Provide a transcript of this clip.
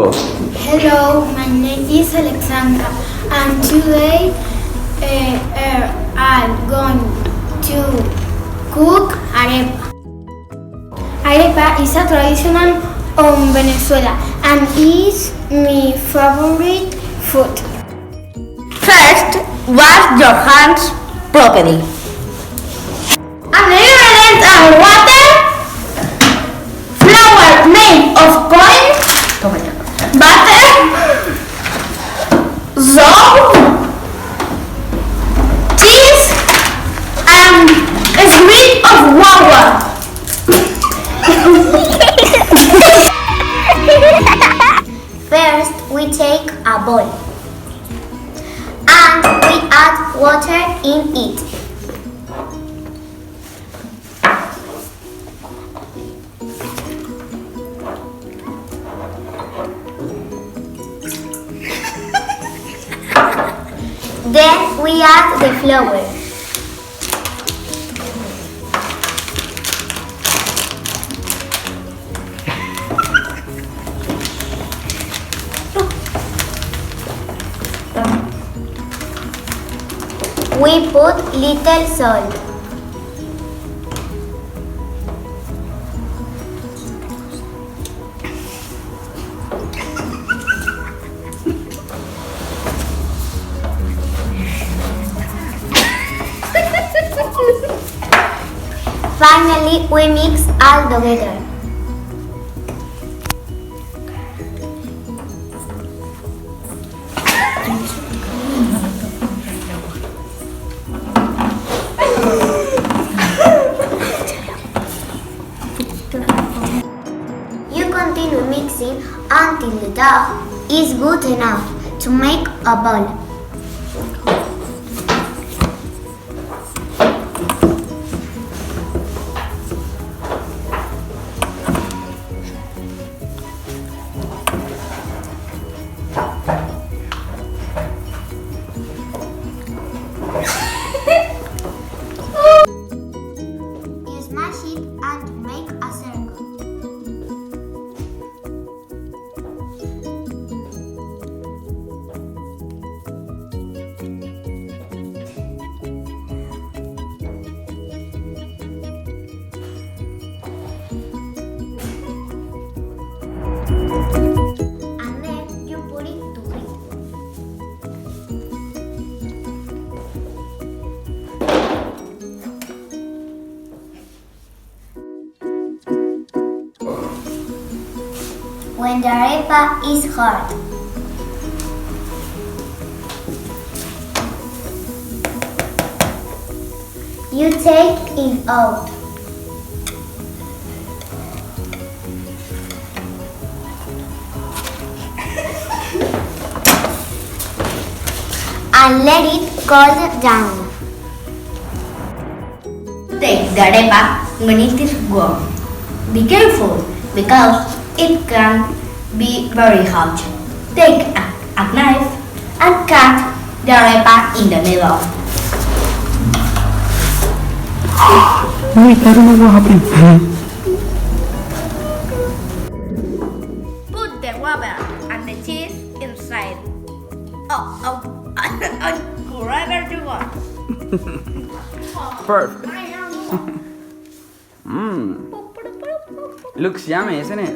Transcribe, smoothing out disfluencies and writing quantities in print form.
Hello, my name is Alexandra, and today I'm going to cook arepa. Arepa is a traditional of Venezuela and is my favorite food. First, wash your hands properly. Ingredients are water, flour made of corn, butter, salt, cheese, and a squeeze of water. First, we take a bowl and we add water in it. Then we add the flour. We put little salt. Finally, we mix all together. You continue mixing until the dough is good enough to make a ball. You smash it and make a circle. And then you put it to it. When the arepa is hard, you take it out. And let it cool down. Take the arepa when it is warm. Be careful because it can be very hot. Take a knife and cut the arepa in the middle. Wait, I don't know what happened. Put the water and the cheese inside. Wherever you want. Perfect. Looks yummy, isn't it?